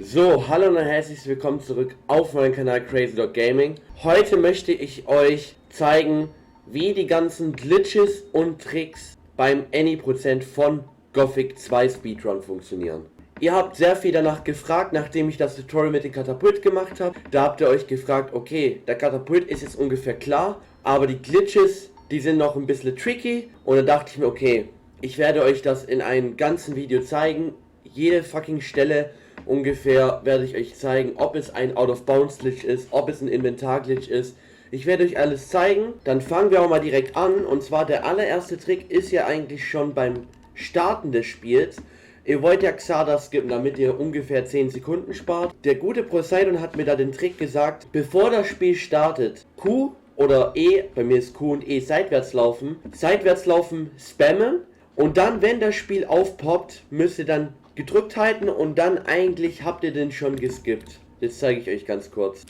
So, hallo und herzlich willkommen zurück auf meinem Kanal Crazy Dog Gaming. Heute möchte ich euch zeigen, wie die ganzen Glitches und Tricks beim Any% von Gothic 2 Speedrun funktionieren. Ihr habt sehr viel danach gefragt, nachdem ich das Tutorial mit dem Katapult gemacht habe. Da habt ihr euch gefragt, okay, der Katapult ist jetzt ungefähr klar, aber die Glitches, die sind noch ein bisschen tricky. Und dann dachte ich mir, okay, ich werde euch das in einem ganzen Video zeigen. Jede fucking Stelle ungefähr werde ich euch zeigen, ob es ein Out-of-Bounds-Glitch ist, ob es ein Inventar-Glitch ist. Ich werde euch alles zeigen. Dann fangen wir auch mal direkt an. Und zwar der allererste Trick ist ja eigentlich schon beim Starten des Spiels. Ihr wollt ja Xarda skippen, damit ihr ungefähr 10 Sekunden spart. Der gute Poseidon hat mir da den Trick gesagt, bevor das Spiel startet, Q oder E, bei mir ist Q und E seitwärts laufen spammen. Und dann, wenn das Spiel aufpoppt, müsst ihr dann gedrückt halten und dann eigentlich habt ihr den schon geskippt. Jetzt zeige ich euch ganz kurz.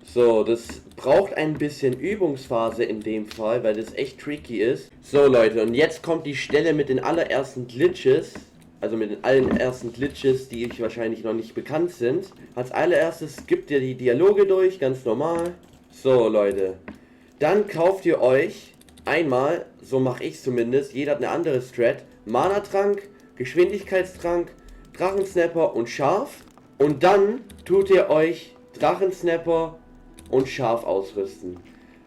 So, das braucht ein bisschen Übungsphase in dem Fall, weil das echt tricky ist. So Leute, und jetzt kommt die Stelle mit den allerersten Glitches. Also mit den allerersten Glitches, die euch wahrscheinlich noch nicht bekannt sind. Als allererstes skippt ihr die Dialoge durch, ganz normal. So Leute, dann kauft ihr euch einmal, so mache ich zumindest, jeder hat eine andere Strat, Mana-Trank, Geschwindigkeitstrank, Drachensnapper und Scharf. Und dann tut ihr euch Drachensnapper und Scharf ausrüsten.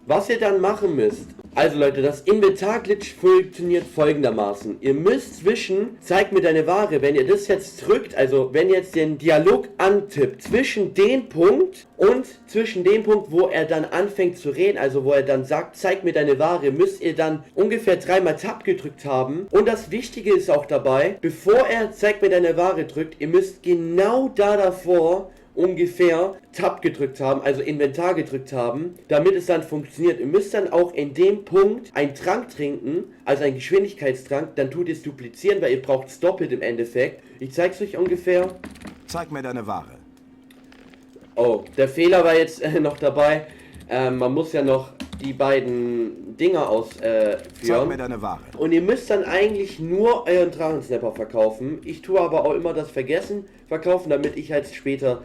Was ihr dann machen müsst, also Leute, das Inventar-Glitch funktioniert folgendermaßen. Ihr müsst zwischen, zeig mir deine Ware, wenn ihr das jetzt drückt, also wenn ihr jetzt den Dialog antippt, zwischen den Punkt und zwischen dem Punkt, wo er dann anfängt zu reden, also wo er dann sagt, zeig mir deine Ware, müsst ihr dann ungefähr 3-mal Tab gedrückt haben. Und das Wichtige ist auch dabei, bevor er zeig mir deine Ware drückt, ihr müsst genau da davor ungefähr Tab gedrückt haben, also Inventar gedrückt haben, damit es dann funktioniert. Ihr müsst dann auch in dem Punkt einen Trank trinken, also einen Geschwindigkeitstrank, dann tut ihr es duplizieren, weil ihr braucht es doppelt im Endeffekt. Ich zeig's euch ungefähr. Zeig mir deine Ware. Oh, der Fehler war jetzt noch dabei. Man muss ja noch die beiden Dinger ausführen. Zeig mir deine Ware. Und ihr müsst dann eigentlich nur euren Drachensnapper verkaufen. Ich tue aber auch immer das Vergessen verkaufen, damit ich halt später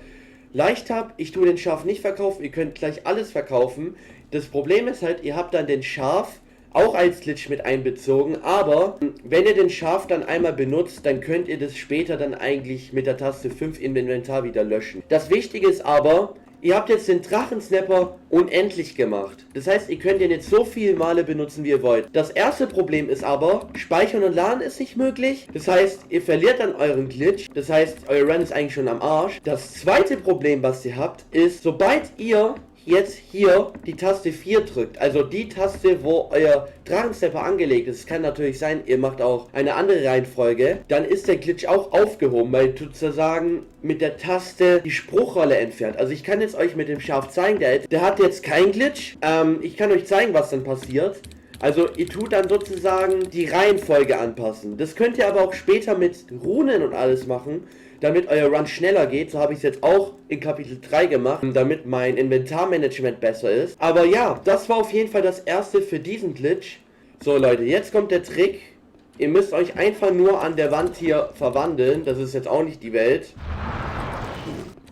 leicht habe. Ich tue den Scharf nicht verkaufen, ihr könnt gleich alles verkaufen. Das Problem ist halt, ihr habt dann den Scharf auch als Glitch mit einbezogen, aber wenn ihr den Scharf dann einmal benutzt, dann könnt ihr das später dann eigentlich mit der Taste 5 im Inventar wieder löschen. Das Wichtige ist aber, ihr habt jetzt den Drachensnapper unendlich gemacht. Das heißt, ihr könnt ihn jetzt so viele Male benutzen, wie ihr wollt. Das erste Problem ist aber, Speichern und Laden ist nicht möglich. Das heißt, ihr verliert dann euren Glitch. Das heißt, euer Run ist eigentlich schon am Arsch. Das zweite Problem, was ihr habt, ist, sobald ihr jetzt hier die Taste 4 drückt, also die Taste, wo euer Drachensnapper angelegt ist, es kann natürlich sein, ihr macht auch eine andere Reihenfolge, dann ist der Glitch auch aufgehoben, weil sozusagen mit der Taste die Spruchrolle entfernt. Also ich kann jetzt euch mit dem Scharf zeigen, der hat jetzt kein Glitch, ich kann euch zeigen, was dann passiert. Also ihr tut dann sozusagen die Reihenfolge anpassen. Das könnt ihr aber auch später mit Runen und alles machen, damit euer Run schneller geht. So habe ich es jetzt auch in Kapitel 3 gemacht, damit mein Inventarmanagement besser ist. Aber ja, das war auf jeden Fall das erste für diesen Glitch. So Leute, jetzt kommt der Trick. Ihr müsst euch einfach nur an der Wand hier verwandeln. Das ist jetzt auch nicht die Welt.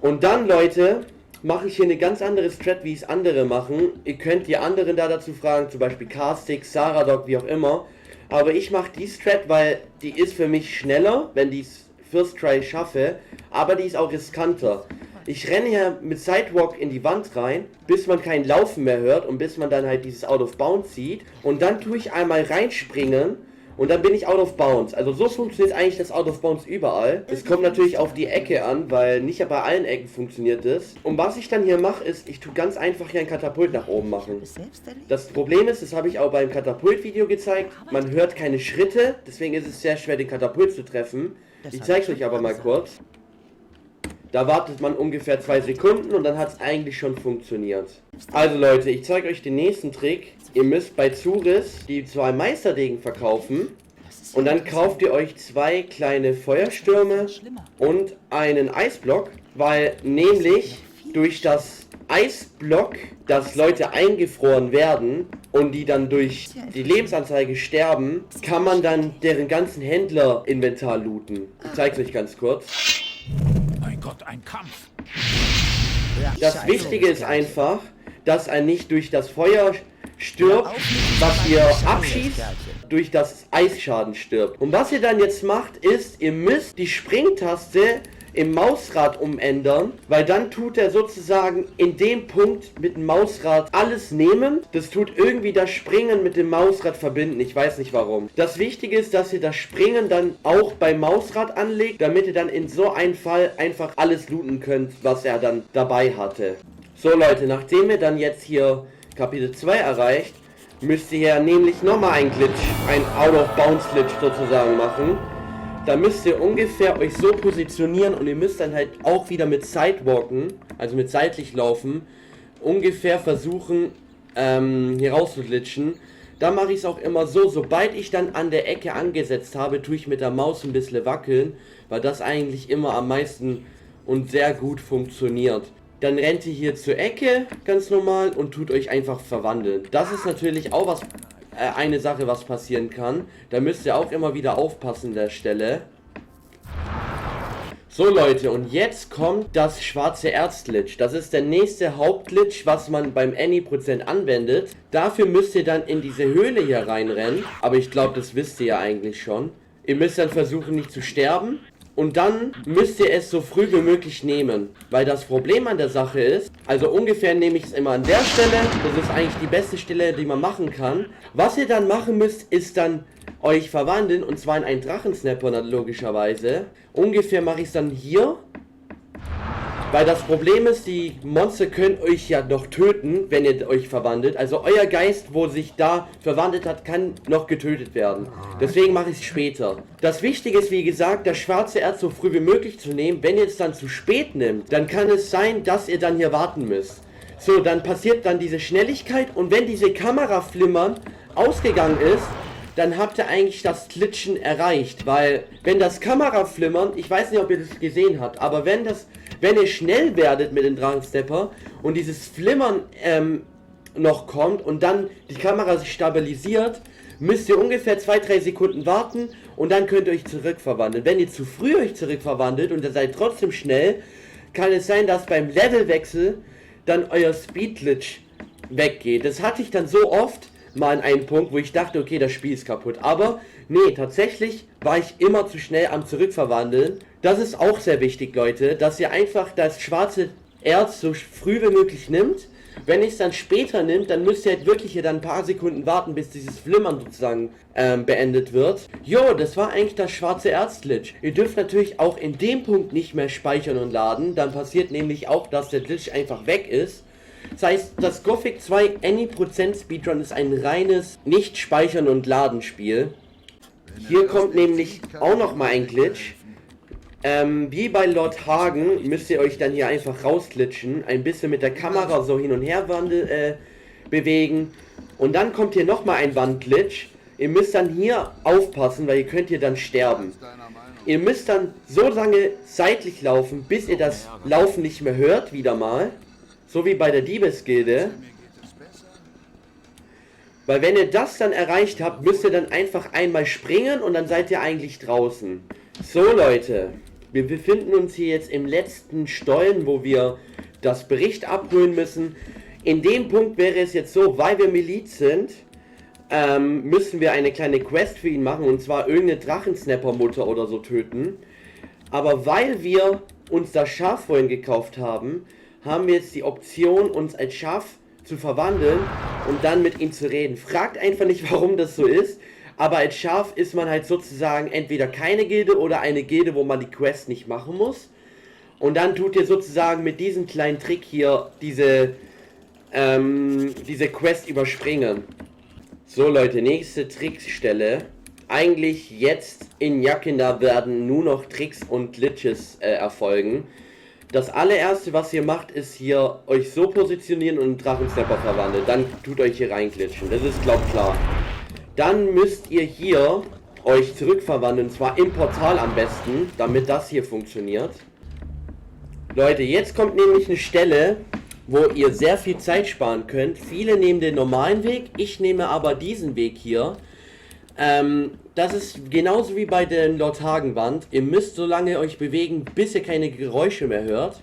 Und dann Leute, mache ich hier eine ganz andere Strat, wie es andere machen. Ihr könnt die anderen da dazu fragen, zum Beispiel Carstic, Saradog, wie auch immer. Aber ich mache die Strat, weil die ist für mich schneller, wenn die es First Try schaffe, aber die ist auch riskanter. Ich renne hier mit Sidewalk in die Wand rein, bis man kein Laufen mehr hört und bis man dann halt dieses Out of Bounds sieht. Und dann tue ich einmal reinspringen und dann bin ich Out of Bounds. Also so funktioniert eigentlich das Out of Bounds überall. Es kommt natürlich auf die Ecke an, weil nicht bei allen Ecken funktioniert das. Und was ich dann hier mache, ist, ich tue ganz einfach hier ein Katapult nach oben machen. Das Problem ist, das habe ich auch beim Katapult-Video gezeigt, man hört keine Schritte, deswegen ist es sehr schwer, den Katapult zu treffen. Ich zeige es euch aber mal kurz. Da wartet man ungefähr 2 Sekunden und dann hat es eigentlich schon funktioniert. Also Leute, ich zeige euch den nächsten Trick. Ihr müsst bei Zuris die 2 Meisterdegen verkaufen und dann kauft ihr euch 2 kleine Feuerstürme und einen Eisblock, weil nämlich durch das Eisblock, dass Leute eingefroren werden und die dann durch die Lebensanzeige sterben, kann man dann deren ganzen Händler-Inventar looten. Ich zeig's euch ganz kurz. Mein Gott, ein Kampf. Das Wichtige ist einfach, dass er nicht durch das Feuer stirbt, was ihr abschießt, durch das Eisschaden stirbt. Und was ihr dann jetzt macht, ist, ihr müsst die Springtaste im Mausrad umändern, weil dann tut er sozusagen in dem Punkt mit dem Mausrad alles nehmen. Das tut irgendwie das Springen mit dem Mausrad verbinden, ich weiß nicht warum. Das Wichtige ist, dass ihr das Springen dann auch beim Mausrad anlegt, damit ihr dann in so einem Fall einfach alles looten könnt, was er dann dabei hatte. So Leute, nachdem ihr dann jetzt hier Kapitel 2 erreicht, müsst ihr ja nämlich nochmal ein Glitch, ein Out-of-Bounds-Glitch sozusagen machen. Da müsst ihr ungefähr euch so positionieren und ihr müsst dann halt auch wieder mit Sidewalken, also mit seitlich laufen, ungefähr versuchen hier rauszuglitschen. Da mache ich es auch immer so, sobald ich dann an der Ecke angesetzt habe, tue ich mit der Maus ein bisschen wackeln, weil das eigentlich immer am meisten und sehr gut funktioniert. Dann rennt ihr hier zur Ecke, ganz normal, und tut euch einfach verwandeln. Das ist natürlich auch was, eine Sache, was passieren kann. Da müsst ihr auch immer wieder aufpassen an der Stelle. So Leute, und jetzt kommt das schwarze Erz-Glitch. Das ist der nächste Hauptglitch, was man beim Any% anwendet. Dafür müsst ihr dann in diese Höhle hier reinrennen. Aber ich glaube, das wisst ihr ja eigentlich schon. Ihr müsst dann versuchen, nicht zu sterben. Und dann müsst ihr es so früh wie möglich nehmen. Weil das Problem an der Sache ist, also ungefähr nehme ich es immer an der Stelle. Das ist eigentlich die beste Stelle, die man machen kann. Was ihr dann machen müsst, ist dann euch verwandeln. Und zwar in einen Drachensnapper logischerweise. Ungefähr mache ich es dann hier. Weil das Problem ist, die Monster können euch ja noch töten, wenn ihr euch verwandelt. Also euer Geist, wo sich da verwandelt hat, kann noch getötet werden. Deswegen mache ich es später. Das Wichtige ist, wie gesagt, das schwarze Erz so früh wie möglich zu nehmen. Wenn ihr es dann zu spät nimmt, dann kann es sein, dass ihr dann hier warten müsst. So, dann passiert dann diese Schnelligkeit und wenn diese Kameraflimmern ausgegangen ist, dann habt ihr eigentlich das Glitchen erreicht. Weil, wenn das Kameraflimmern, ich weiß nicht, ob ihr das gesehen habt, aber wenn ihr schnell werdet mit dem Drachenstepper und dieses Flimmern noch kommt und dann die Kamera sich stabilisiert, müsst ihr ungefähr 2-3 Sekunden warten und dann könnt ihr euch zurückverwandeln. Wenn ihr zu früh euch zurückverwandelt und ihr seid trotzdem schnell, kann es sein, dass beim Levelwechsel dann euer Speed-Glitch weggeht. Das hatte ich dann so oft mal an einem Punkt, wo ich dachte, okay, das Spiel ist kaputt. Aber nee, tatsächlich war ich immer zu schnell am Zurückverwandeln. Das ist auch sehr wichtig, Leute, dass ihr einfach das schwarze Erz so früh wie möglich nimmt. Wenn ihr es dann später nimmt, dann müsst ihr halt wirklich hier dann ein paar Sekunden warten, bis dieses Flimmern sozusagen beendet wird. Jo, das war eigentlich das schwarze Erz-Glitch. Ihr dürft natürlich auch in dem Punkt nicht mehr speichern und laden. Dann passiert nämlich auch, dass der Glitch einfach weg ist. Das heißt, das Gothic 2 Any% Speedrun ist ein reines Nicht-Speichern- und Laden-Spiel. Hier kommt nämlich auch noch mal ein Glitch. Wie bei Lord Hagen müsst ihr euch dann hier einfach rausglitschen, ein bisschen mit der Kamera so hin und her bewegen. Und dann kommt hier nochmal ein Wandglitch. Ihr müsst dann hier aufpassen, weil ihr könnt hier dann sterben. Ihr müsst dann so lange seitlich laufen, bis ihr das Laufen nicht mehr hört, wieder mal. So wie bei der Diebesgilde. Weil wenn ihr das dann erreicht habt, müsst ihr dann einfach einmal springen und dann seid ihr eigentlich draußen. So Leute, wir befinden uns hier jetzt im letzten Stollen, wo wir das Bericht abholen müssen. In dem Punkt wäre es jetzt so, weil wir Miliz sind, müssen wir eine kleine Quest für ihn machen, und zwar irgendeine Drachensnapper-Mutter oder so töten. Aber weil wir uns das Schaf vorhin gekauft haben, haben wir jetzt die Option, uns als Schaf zu verwandeln und dann mit ihm zu reden. Fragt einfach nicht, warum das so ist, aber als Schaf ist man halt sozusagen entweder keine Gilde oder eine Gilde, wo man die Quest nicht machen muss. Und dann tut ihr sozusagen mit diesem kleinen Trick hier diese Quest überspringen. So Leute, nächste Trickstelle. Eigentlich jetzt in Yakinda werden nur noch Tricks und Glitches erfolgen. Das allererste, was ihr macht, ist hier euch so positionieren und einen Drachenstepper verwandeln. Dann tut euch hier reinglitschen. Das ist, glaub klar. Dann müsst ihr hier euch zurückverwandeln, und zwar im Portal am besten, damit das hier funktioniert. Leute, jetzt kommt nämlich eine Stelle, wo ihr sehr viel Zeit sparen könnt. Viele nehmen den normalen Weg, ich nehme aber diesen Weg hier. Das ist genauso wie bei der Lord-Hagen-Wand. Ihr müsst so lange euch bewegen, bis ihr keine Geräusche mehr hört.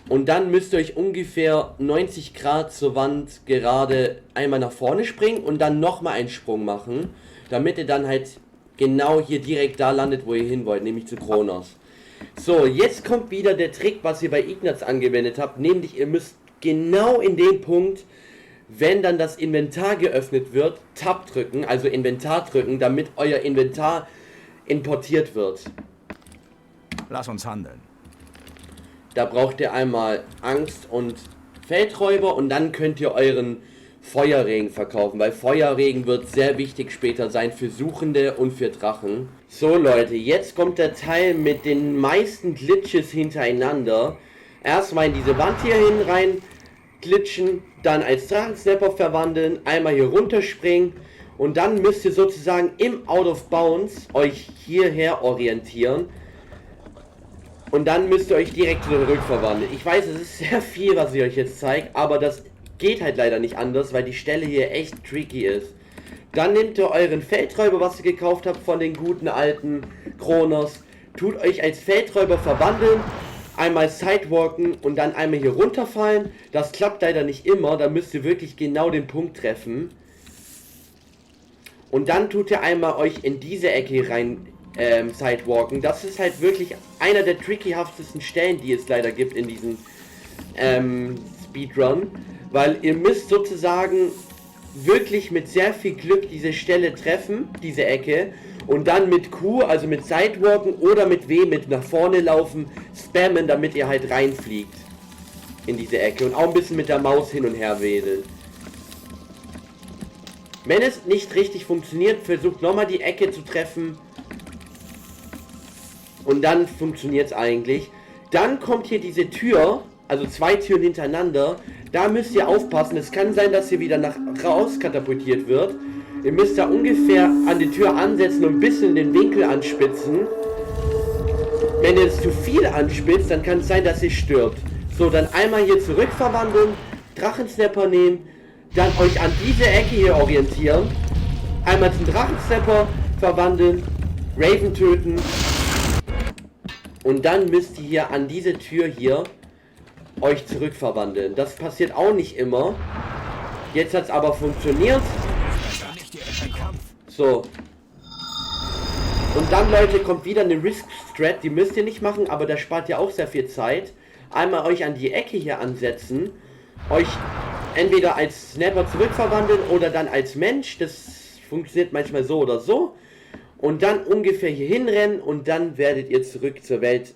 Und dann müsst ihr euch ungefähr 90 Grad zur Wand gerade einmal nach vorne springen und dann nochmal einen Sprung machen, damit ihr dann halt genau hier direkt da landet, wo ihr hin wollt, nämlich zu Kronos. So, jetzt kommt wieder der Trick, was ihr bei Ignaz angewendet habt, nämlich ihr müsst genau in dem Punkt, wenn dann das Inventar geöffnet wird, Tab drücken, also Inventar drücken, damit euer Inventar importiert wird. Lass uns handeln. Da braucht ihr einmal Angst und Feldräuber und dann könnt ihr euren Feuerregen verkaufen, weil Feuerregen wird sehr wichtig später sein für Suchende und für Drachen. So Leute, jetzt kommt der Teil mit den meisten Glitches hintereinander. Erstmal in diese Wand hier hin rein glitschen, dann als Drachensnapper verwandeln, einmal hier runterspringen und dann müsst ihr sozusagen im Out of Bounds euch hierher orientieren. Und dann müsst ihr euch direkt zurückverwandeln. Ich weiß, es ist sehr viel, was ich euch jetzt zeige, aber das geht halt leider nicht anders, weil die Stelle hier echt tricky ist. Dann nehmt ihr euren Feldräuber, was ihr gekauft habt von den guten alten Kronos, tut euch als Feldräuber verwandeln, einmal sidewalken und dann einmal hier runterfallen. Das klappt leider nicht immer, da müsst ihr wirklich genau den Punkt treffen. Und dann tut ihr einmal euch in diese Ecke rein sidewalken. Das ist halt wirklich einer der trickyhaftesten Stellen, die es leider gibt in diesem Speedrun, weil ihr müsst sozusagen wirklich mit sehr viel Glück diese Stelle treffen, diese Ecke, und dann mit Q, also mit Sidewalken oder mit W, mit nach vorne laufen, spammen, damit ihr halt reinfliegt in diese Ecke und auch ein bisschen mit der Maus hin und her wedeln. Wenn es nicht richtig funktioniert, versucht nochmal die Ecke zu treffen. Und dann funktioniert es eigentlich. Dann kommt hier diese Tür, also 2 Türen hintereinander. Da müsst ihr aufpassen. Es kann sein, dass ihr wieder nach raus katapultiert wird. Ihr müsst da ungefähr an die Tür ansetzen und ein bisschen den Winkel anspitzen. Wenn ihr es zu viel anspitzt, dann kann es sein, dass ihr stirbt. So, dann einmal hier zurück verwandeln, Drachensnapper nehmen, dann euch an diese Ecke hier orientieren. Einmal zum Drachensnapper verwandeln, Raven töten. Und dann müsst ihr hier an diese Tür hier euch zurückverwandeln. Das passiert auch nicht immer. Jetzt hat es aber funktioniert. So. Und dann, Leute, kommt wieder eine Risk-Strat. Die müsst ihr nicht machen, aber da spart ihr auch sehr viel Zeit. Einmal euch an die Ecke hier ansetzen. Euch entweder als Snapper zurückverwandeln oder dann als Mensch. Das funktioniert manchmal so oder so. Und dann ungefähr hier hinrennen und dann werdet ihr zurück zur Welt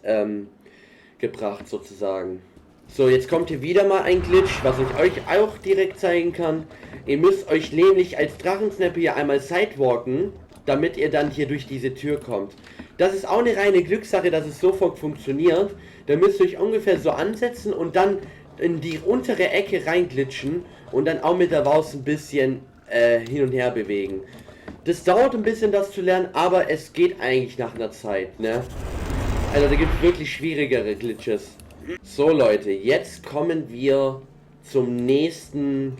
gebracht sozusagen. So, jetzt kommt hier wieder mal ein Glitch, was ich euch auch direkt zeigen kann. Ihr müsst euch nämlich als Drachensnapper hier einmal sidewalken, damit ihr dann hier durch diese Tür kommt. Das ist auch eine reine Glückssache, dass es sofort funktioniert. Da müsst ihr euch ungefähr so ansetzen und dann in die untere Ecke reinglitschen und dann auch mit der Maus ein bisschen hin und her bewegen. Das dauert ein bisschen, das zu lernen, aber es geht eigentlich nach einer Zeit, ne? Also da gibt es wirklich schwierigere Glitches. So Leute, jetzt kommen wir zum nächsten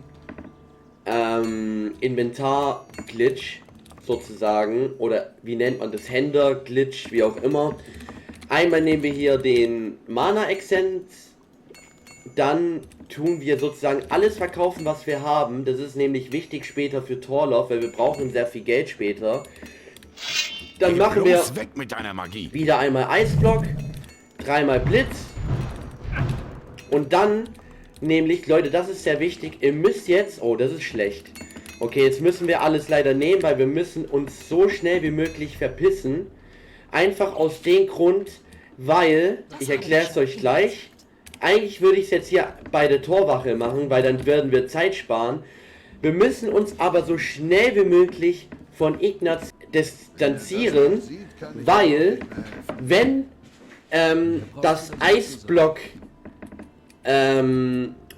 Inventar-Glitch sozusagen, oder wie nennt man das, Händler-Glitch, wie auch immer. Einmal nehmen wir hier den Mana-Essenz, dann tun wir sozusagen alles verkaufen, was wir haben. Das ist nämlich wichtig später für Torloff, weil wir brauchen sehr viel Geld später. Dann machen wir weg mit deiner Magie. wieder einmal Eisblock, 3-mal Blitz und dann nämlich, Leute, das ist sehr wichtig, ihr müsst jetzt, oh, das ist schlecht. Okay, jetzt müssen wir alles leider nehmen, weil wir müssen uns so schnell wie möglich verpissen. Einfach aus dem Grund, weil, ich erkläre es euch gleich, eigentlich würde ich es jetzt hier bei der Torwache machen, weil dann würden wir Zeit sparen. Wir müssen uns aber so schnell wie möglich von Ignaz distanzieren, weil wenn das Eisblock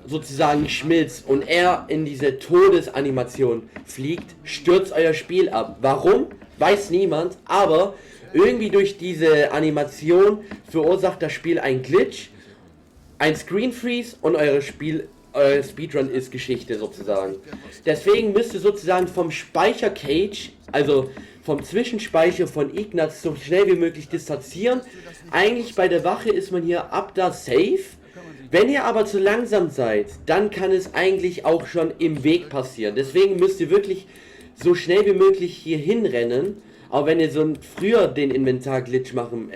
sozusagen schmilzt und er in diese Todesanimation fliegt, stürzt euer Spiel ab. Warum? Weiß niemand, aber irgendwie durch diese Animation verursacht das Spiel ein Glitch. ein Screen Freeze und euer Speedrun ist Geschichte sozusagen. Deswegen müsst ihr sozusagen vom Speicher-Cage, also vom Zwischenspeicher von Ignaz so schnell wie möglich distanzieren. Eigentlich bei der Wache ist man hier ab da safe. Wenn ihr aber zu langsam seid, dann kann es eigentlich auch schon im Weg passieren. Deswegen müsst ihr wirklich so schnell wie möglich hier hinrennen. Auch wenn ihr so früher den Inventar-Glitch machen,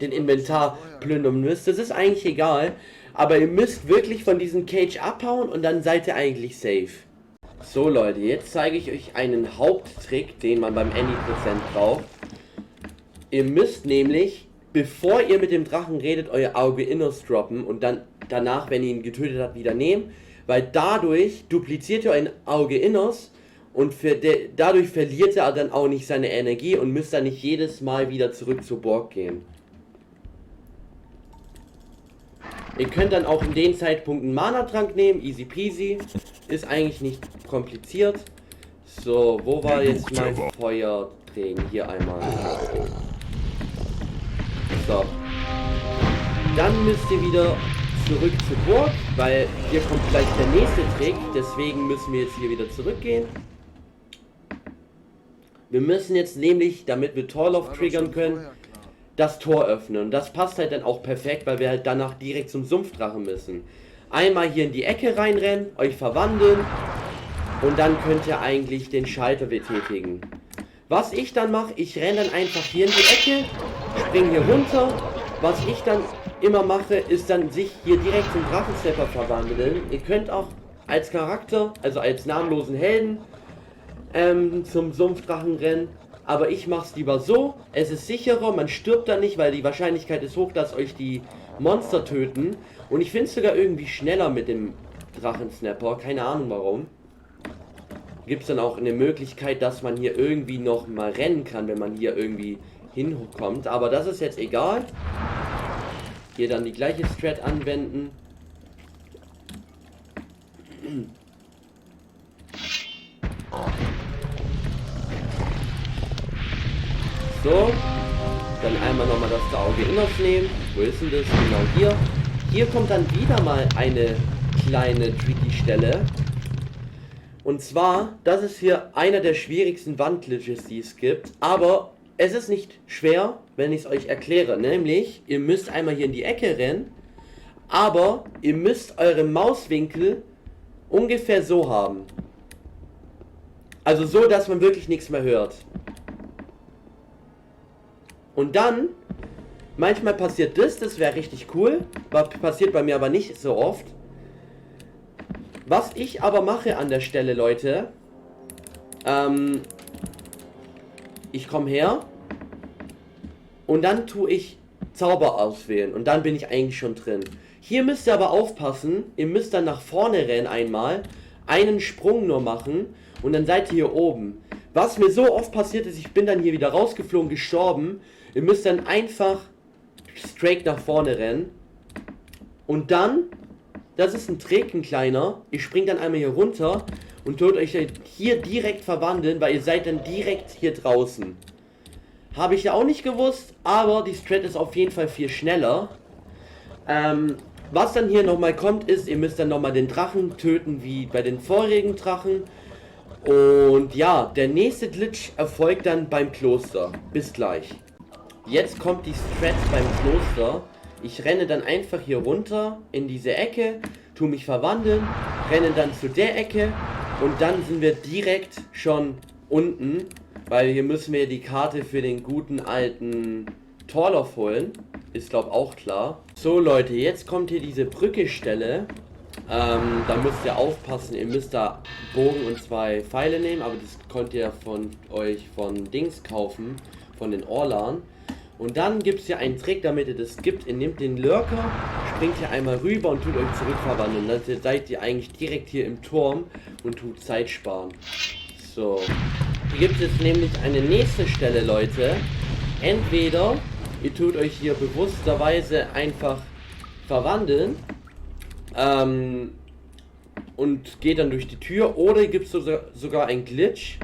den Inventar plündern müsst, das ist eigentlich egal. Aber ihr müsst wirklich von diesem Cage abhauen und dann seid ihr eigentlich safe. So Leute, jetzt zeige ich euch einen Haupttrick, den man beim Any% braucht. Ihr müsst nämlich, bevor ihr mit dem Drachen redet, euer Auge Inners droppen und dann danach, wenn ihr ihn getötet habt, wieder nehmen. Weil dadurch dupliziert ihr ein Auge Inners und dadurch verliert er dann auch nicht seine Energie und müsst dann nicht jedes Mal wieder zurück zu Borg gehen. Ihr könnt dann auch in den Zeitpunkten Mana-Trank nehmen, easy peasy, ist eigentlich nicht kompliziert. So, wo war jetzt mein Feuerträgen? Hier einmal. So. Dann müsst ihr wieder zurück zur Burg, weil hier kommt gleich der nächste Trick, deswegen müssen wir jetzt hier wieder zurückgehen. Wir müssen jetzt nämlich, damit wir Torloff triggern können, das Tor öffnen. Und das passt halt dann auch perfekt, weil wir halt danach direkt zum Sumpfdrachen müssen. Einmal hier in die Ecke reinrennen, euch verwandeln und dann könnt ihr eigentlich den Schalter betätigen. Was ich dann mache, ich renne dann einfach hier in die Ecke, springe hier runter. Was ich dann immer mache, ist dann sich hier direkt zum Drachenstepper verwandeln. Ihr könnt auch als Charakter, also als namenlosen Helden, zum Sumpfdrachen rennen. Aber ich mache es lieber so, es ist sicherer, man stirbt da nicht, weil die Wahrscheinlichkeit ist hoch, dass euch die Monster töten. Und ich finde es sogar irgendwie schneller mit dem Drachensnapper, keine Ahnung warum. Gibt es dann auch eine Möglichkeit, dass man hier irgendwie noch mal rennen kann, wenn man hier irgendwie hinkommt. Aber das ist jetzt egal. Hier dann die gleiche Strat anwenden. So, dann einmal nochmal das Auge Inners nehmen. Wo ist denn das? Genau hier. Hier kommt dann wieder mal eine kleine tricky Stelle. Und zwar, das ist hier einer der schwierigsten Wandglitches, die es gibt. Aber es ist nicht schwer, wenn ich es euch erkläre. Nämlich, ihr müsst einmal hier in die Ecke rennen. Aber ihr müsst eure Mauswinkel ungefähr so haben. Also so, dass man wirklich nichts mehr hört. Und dann, manchmal passiert das wäre richtig cool, passiert bei mir aber nicht so oft. Was ich aber mache an der Stelle, Leute, ich komme her und dann tue ich Zauber auswählen und dann bin ich eigentlich schon drin. Hier müsst ihr aber aufpassen, ihr müsst dann nach vorne rennen einmal, einen Sprung nur machen und dann seid ihr hier oben. Was mir so oft passiert ist, ich bin dann hier wieder rausgeflogen, gestorben. Ihr müsst dann einfach straight nach vorne rennen. Und dann, das ist ein Trick, ein kleiner. Ihr springt dann einmal hier runter und tut euch hier direkt verwandeln, weil ihr seid dann direkt hier draußen. Habe ich ja auch nicht gewusst, aber die Strat ist auf jeden Fall viel schneller. Was dann hier nochmal kommt, ist, ihr müsst dann nochmal den Drachen töten, wie bei den vorigen Drachen. Und ja, der nächste Glitch erfolgt dann beim Kloster. Bis gleich. Jetzt kommt die Strat beim Kloster. Ich renne dann einfach hier runter in diese Ecke, tu mich verwandeln, renne dann zu der Ecke und dann sind wir direkt schon unten, weil hier müssen wir die Karte für den guten alten Torloff holen. Ist glaube auch klar. So Leute, jetzt kommt hier diese Brücke-Stelle. Da müsst ihr aufpassen, ihr müsst da Bogen und 2 Pfeile nehmen, aber das könnt ihr von Dings kaufen, von den Orlan. Und dann gibt es hier einen Trick, damit ihr das gibt. Ihr nehmt den Lurker, springt hier einmal rüber und tut euch zurückverwandeln. Dann seid ihr eigentlich direkt hier im Turm und tut Zeit sparen. So. Hier gibt es nämlich eine nächste Stelle, Leute. Entweder ihr tut euch hier bewussterweise einfach verwandeln und geht dann durch die Tür, oder gibt es sogar einen Glitch.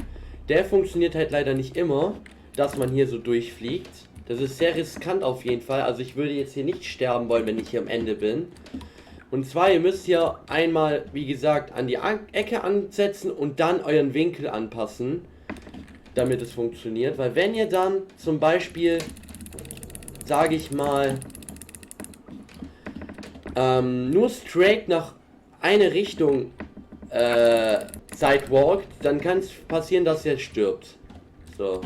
Der funktioniert halt leider nicht immer, dass man hier so durchfliegt. Das ist sehr riskant auf jeden Fall, also ich würde jetzt hier nicht sterben wollen, wenn ich hier am Ende bin. Und zwar, ihr müsst hier einmal, wie gesagt, an die Ecke ansetzen und dann euren Winkel anpassen, damit es funktioniert. Weil wenn ihr dann zum Beispiel, sage ich mal, nur straight nach eine Richtung sidewalkt, dann kann es passieren, dass ihr stirbt. So.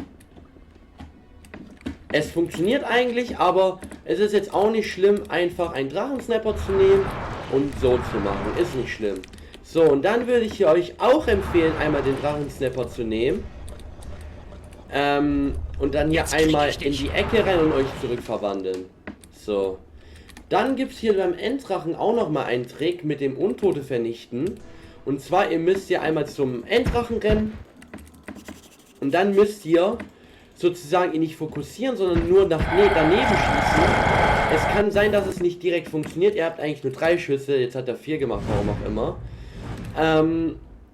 Es funktioniert eigentlich, aber es ist jetzt auch nicht schlimm, einfach einen Drachensnapper zu nehmen und so zu machen. Ist nicht schlimm. So, und dann würde ich euch auch empfehlen, einmal den Drachensnapper zu nehmen. Und dann hier einmal in die Ecke rein und euch zurückverwandeln. So. Dann gibt es hier beim Enddrachen auch nochmal einen Trick mit dem Untote vernichten. Und zwar, ihr müsst hier einmal zum Enddrachen rennen. Und dann müsst ihr sozusagen ihn nicht fokussieren, sondern nur daneben schießen. Es kann sein, dass es nicht direkt funktioniert. Ihr habt eigentlich nur 3 Schüsse, jetzt hat er 4 gemacht, warum auch immer.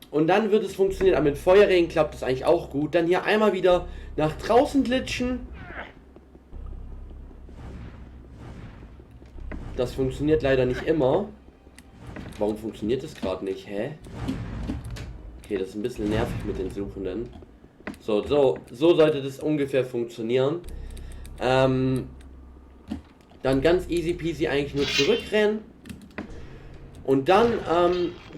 Und dann wird es funktionieren, aber mit Feuerregen klappt es eigentlich auch gut. Dann hier einmal wieder nach draußen glitschen. Das funktioniert leider nicht immer. Warum funktioniert das gerade nicht? Hä? Okay, das ist ein bisschen nervig mit den Suchenden. So sollte das ungefähr funktionieren. Dann ganz easy peasy eigentlich nur zurückrennen. Und dann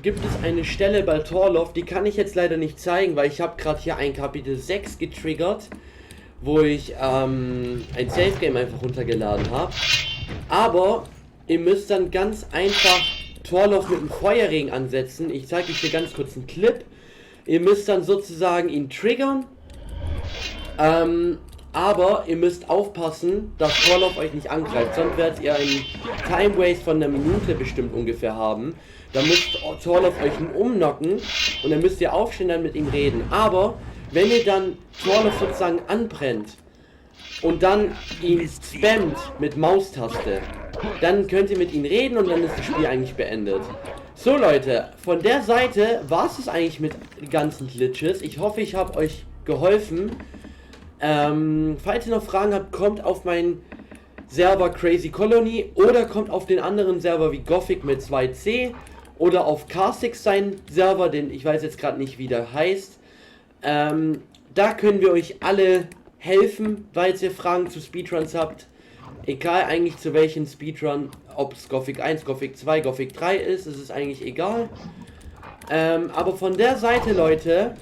gibt es eine Stelle bei Torloff, die kann ich jetzt leider nicht zeigen, weil ich habe gerade hier ein Kapitel 6 getriggert, wo ich ein Safe Game einfach runtergeladen habe. Aber ihr müsst dann ganz einfach Torloff mit einem Feuerregen ansetzen. Ich zeige euch hier ganz kurz einen Clip. Ihr müsst dann sozusagen ihn triggern. Aber ihr müsst aufpassen, dass Torloff euch nicht angreift. Sonst werdet ihr einen Time Waste von 1 Minute bestimmt ungefähr haben. Da muss Torloff euch umknocken und dann müsst ihr aufstehen und dann mit ihm reden. Aber wenn ihr dann Torloff sozusagen anbrennt und dann ihn spammt mit Maustaste, dann könnt ihr mit ihm reden und dann ist das Spiel eigentlich beendet. So Leute, von der Seite war es eigentlich mit ganzen Glitches. Ich hoffe, ich habe euch geholfen. Falls ihr noch Fragen habt, kommt auf meinen Server Crazy Colony oder kommt auf den anderen Server wie Gothic mit 2C oder auf K6 sein Server, den ich weiß jetzt gerade nicht, wie der heißt. Da können wir euch alle helfen, falls ihr Fragen zu Speedruns habt. Egal eigentlich zu welchen Speedrun, ob es Gothic 1, Gothic 2, Gothic 3 ist, es ist eigentlich egal. Aber von der Seite, Leute,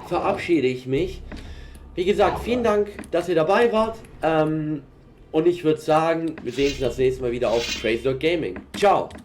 verabschiede ich mich. Wie gesagt, vielen Dank, dass ihr dabei wart. Und ich würde sagen, wir sehen uns das nächste Mal wieder auf Crazy Dog Gaming. Ciao!